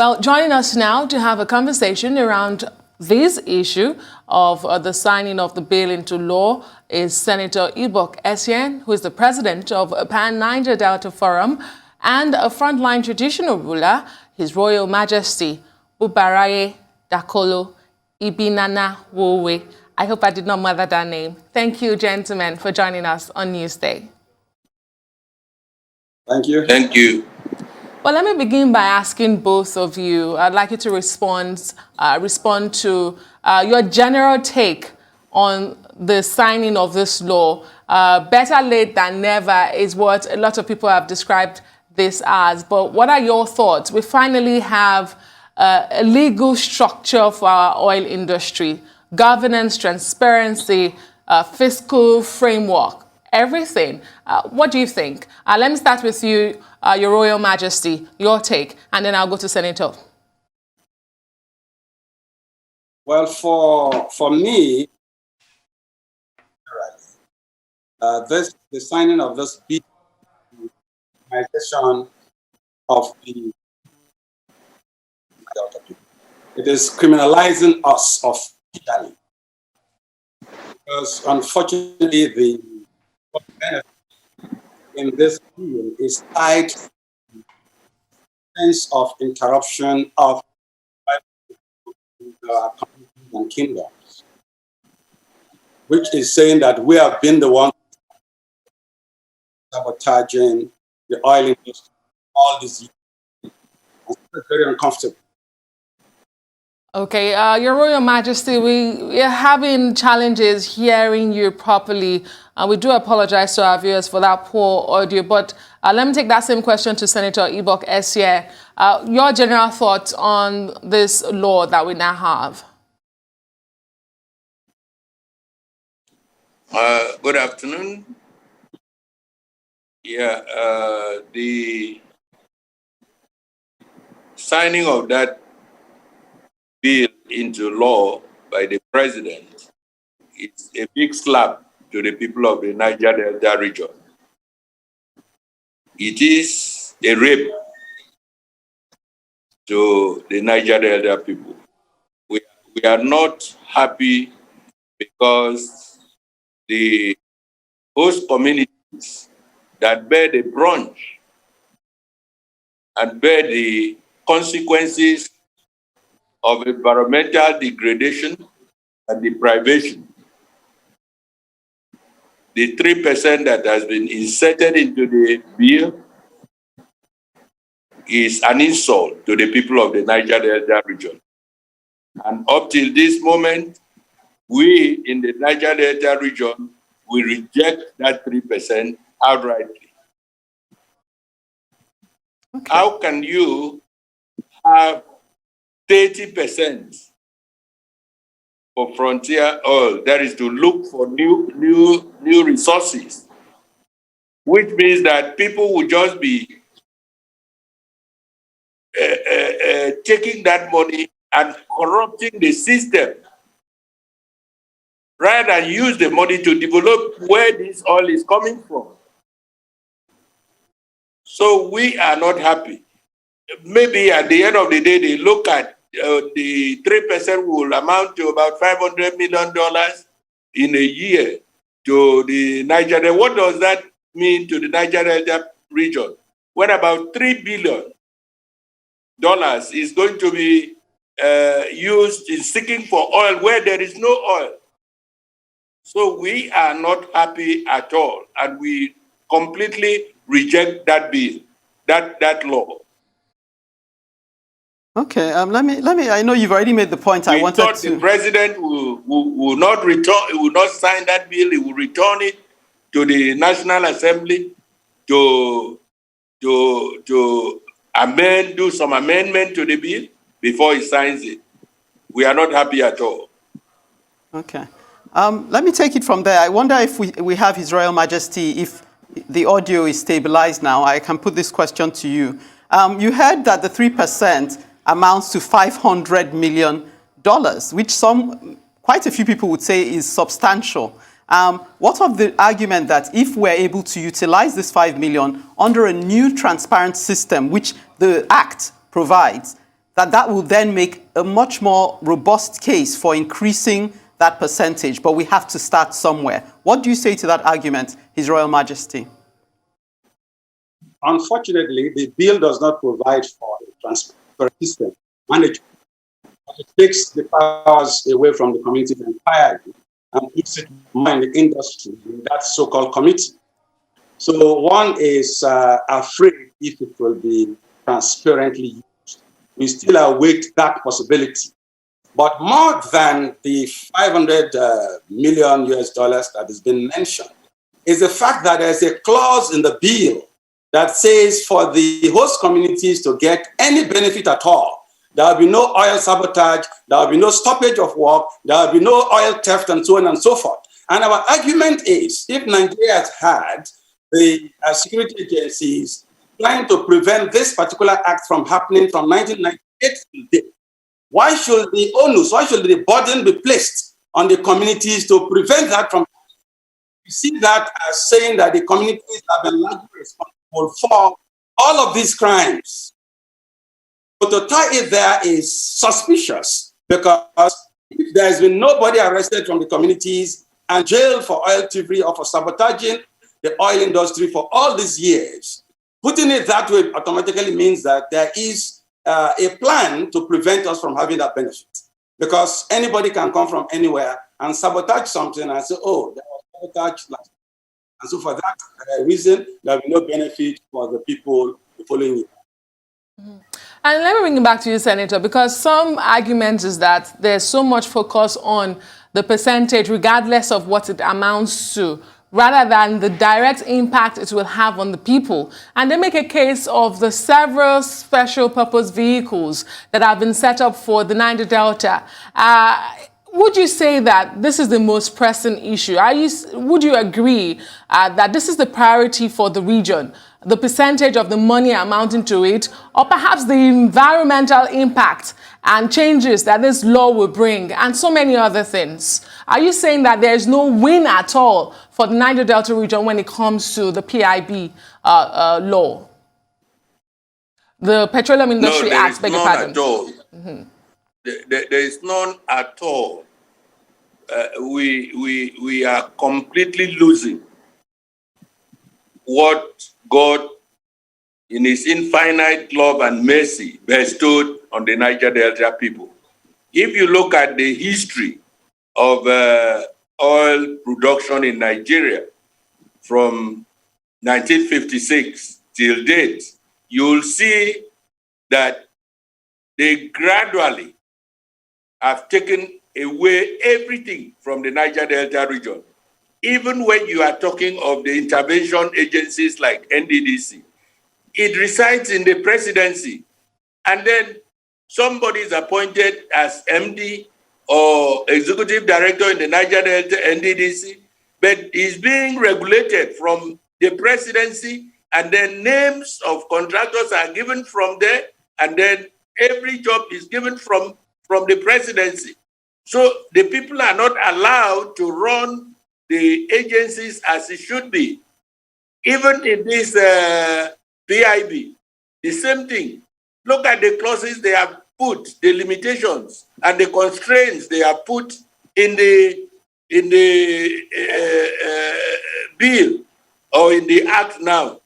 Well, joining us now to have a conversation around this issue of the signing of the bill into law is Senator Ibok Essien, who is the president of Pan Niger Delta Forum, and a frontline traditional ruler, His Royal Majesty Ubaraye Dakolo Ibinana Wowe. I hope I did not murder that name. Thank you, gentlemen, for joining us on Newsday. Thank you. Thank you. Well, let me begin by asking both of you. I'd like you to respond to your general take on the signing of this law. Better late than never is what a lot of people have described this as. But what are your thoughts? We finally have a legal structure for our oil industry, governance, transparency, fiscal framework, everything. What do you think? Let me start with you, Your Royal Majesty, your take, and then I'll go to Senator. Well, for me, the signing of this bill, of the it is criminalizing us officially, because unfortunately the benefit in this bill is tied to the sense of interruption of communities and kingdoms, which is saying that we have been the ones sabotaging the oil industry all these years. It's very uncomfortable. Okay, Your Royal Majesty, we are having challenges hearing you properly. We do apologize to our viewers for that poor audio, but let me take that same question to Senator Ibok Essien. Your general thoughts on this law that we now have? Good afternoon. Yeah, the signing of that bill into law by the president is a big slap to the people of the Niger Delta region. It is a rape to the Niger Delta people. We are not happy because the host communities that bear the brunt and bear the consequences of environmental degradation and deprivation. The 3% that has been inserted into the bill is an insult to the people of the Niger Delta region. And up till this moment, we in the Niger Delta region, we reject that 3% outrightly. Okay. How can you have 30% for frontier oil, that is to look for new resources, which means that people will just be taking that money and corrupting the system rather than use the money to develop where this oil is coming from. So we are not happy. Maybe at the end of the day, they look at the 3% will amount to about $500 million in a year to the Niger Delta. What does that mean to the Niger Delta region? When about $3 billion is going to be used in seeking for oil where there is no oil. So we are not happy at all, and we completely reject that bill, that law. Okay, let me. I know you've already made the point. I wanted thought the president will not return. He will not sign that bill. He will return it to the National Assembly to amend, do some amendment to the bill before he signs it. We are not happy at all. Okay, let me take it from there. I wonder if we have His Royal Majesty, if the audio is stabilized now. I can put this question to you. You heard that the 3% amounts to $500 million, which quite a few people would say is substantial. What of the argument that if we're able to utilize this $5 million under a new transparent system, which the Act provides, that will then make a much more robust case for increasing that percentage, but we have to start somewhere. What do you say to that argument, His Royal Majesty? Unfortunately, the bill does not provide for a transparent system management. It takes the powers away from the community entirely and puts it more in the industry, in that so-called committee. So one is afraid if it will be transparently used. We still await that possibility. But more than the 500 million US dollars that has been mentioned is the fact that there's a clause in the bill that says for the host communities to get any benefit at all, there will be no oil sabotage, there will be no stoppage of work, there will be no oil theft, and so on and so forth. And our argument is, if Nigeria has had the security agencies trying to prevent this particular act from happening from 1998 to date, why should the onus, why should the burden be placed on the communities to prevent that from happening? You see that as saying that the communities have been largely responsible for all of these crimes. But to tie it there is suspicious, because if there has been nobody arrested from the communities and jailed for oil thievery or for sabotaging the oil industry for all these years, putting it that way automatically means that there is a plan to prevent us from having that benefit. Because anybody can come from anywhere and sabotage something and say, oh, there was sabotage last. And so for that reason, there will be no benefit for the people the following year. Mm-hmm. And let me bring it back to you, Senator, because some argument is that there's so much focus on the percentage, regardless of what it amounts to, rather than the direct impact it will have on the people. And they make a case of the several special purpose vehicles that have been set up for the Niger Delta. Would you say that this is the most pressing issue? Would you agree that this is the priority for the region, the percentage of the money amounting to it, or perhaps the environmental impact and changes that this law will bring, and so many other things? Are you saying that there is no win at all for the Niger Delta region when it comes to the PIB law? The Petroleum Industry Act, beg your pardon. At all. Mm-hmm. There is none at all. We are completely losing what God, in His infinite love and mercy, bestowed on the Niger Delta people. If you look at the history of oil production in Nigeria from 1956 till date, you'll see that they gradually have taken away everything from the Niger Delta region. Even when you are talking of the intervention agencies like NDDC, it resides in the presidency. And then somebody is appointed as MD or executive director in the Niger Delta NDDC, but is being regulated from the presidency, and then names of contractors are given from there, and then every job is given from the presidency. So the people are not allowed to run the agencies as it should be. Even in this PIB, the same thing. Look at the clauses they have put, the limitations and the constraints they have put in the bill or in the act now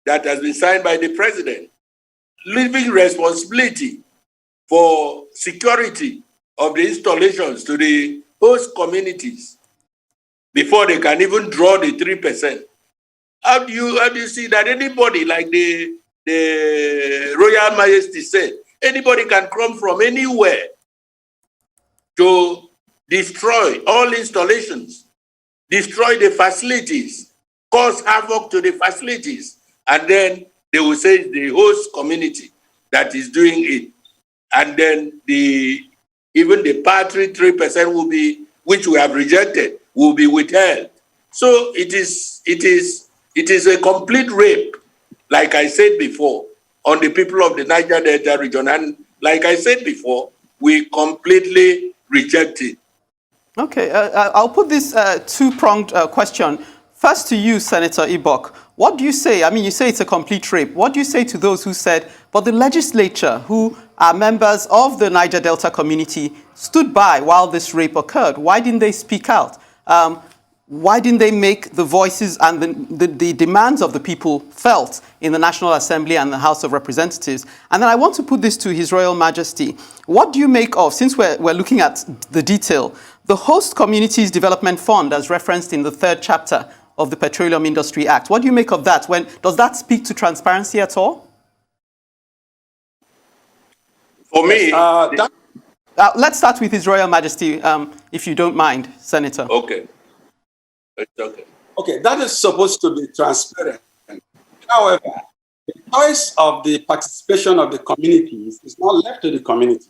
that has been signed by the president, leaving responsibility for security of the installations to the host communities before they can even draw the 3%. How do you see that anybody, like the Royal Majesty said, anybody can come from anywhere to destroy all installations, destroy the facilities, cause havoc to the facilities, and then they will say it's the host community that is doing it. And then even the patry 3% will be, which we have rejected, will be withheld. So it is a complete rape, like I said before, on the people of the Niger Delta region. And like I said before, we completely reject it. Okay, I'll put this two-pronged question. First to you, Senator Ibok. What do you say? I mean, you say it's a complete rape. What do you say to those who said, but the legislature, who are members of the Niger Delta community, stood by while this rape occurred? Why didn't they speak out? Why didn't they make the voices and the demands of the people felt in the National Assembly and the House of Representatives? And then I want to put this to His Royal Majesty. What do you make of, since we're looking at the detail, the Host Communities Development Fund as referenced in the 3rd chapter of the Petroleum Industry Act? What do you make of that? Does that speak to transparency at all? For me, let's start with His Royal Majesty, if you don't mind, Senator. Okay. It's okay. Okay, that is supposed to be transparent. However, the choice of the participation of the communities is not left to the community.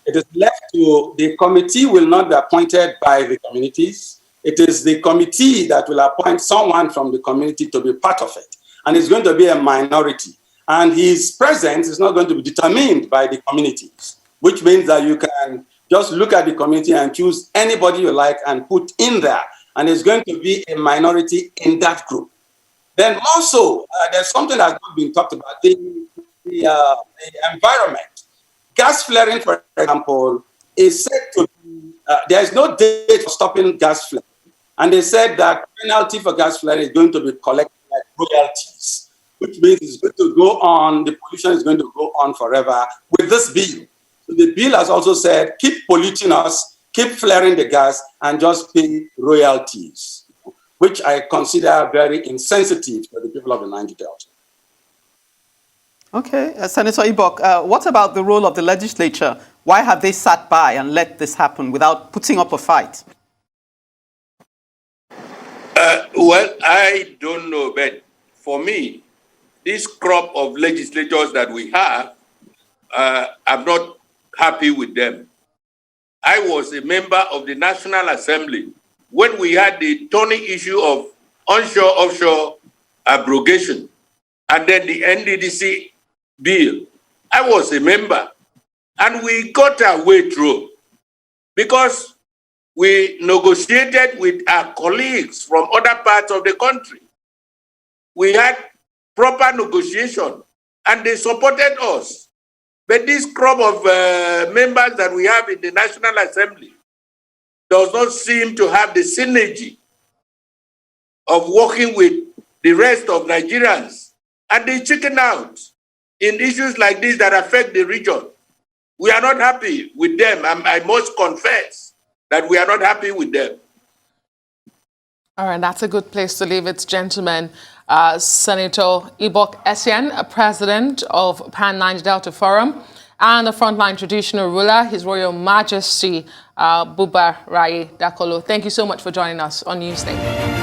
It is left to the committee will not be appointed by the communities. It is the committee that will appoint someone from the community to be part of it. And it's going to be a minority. And his presence is not going to be determined by the communities, which means that you can just look at the community and choose anybody you like and put in there. And it's going to be a minority in that group. Then also, there's something that's not been talked about, the environment. Gas flaring, for example, is said to be, there is no date for stopping gas flaring. And they said that penalty for gas flaring is going to be collected like royalties, which means it's going to go on, the pollution is going to go on forever with this bill. So the bill has also said, keep polluting us, keep flaring the gas, and just pay royalties, which I consider very insensitive to the people of the Niger Delta. Okay, Senator Ibok, what about the role of the legislature? Why have they sat by and let this happen without putting up a fight? Well, I don't know, but for me, this crop of legislators that we have, I'm not happy with them. I was a member of the National Assembly when we had the thorny issue of onshore-offshore abrogation and then the NDDC bill. I was a member and we got our way through because we negotiated with our colleagues from other parts of the country. We had proper negotiation and they supported us. But this crop of members that we have in the National Assembly does not seem to have the synergy of working with the rest of Nigerians. And they chicken out in issues like this that affect the region. We are not happy with them. I must confess that we are not happy with them. All right, that's a good place to leave it, gentlemen. Senator Ibok Essien, President of Pan-Niger Delta Forum, and the frontline traditional ruler, His Royal Majesty Buba Raye Dakolo. Thank you so much for joining us on Newsday.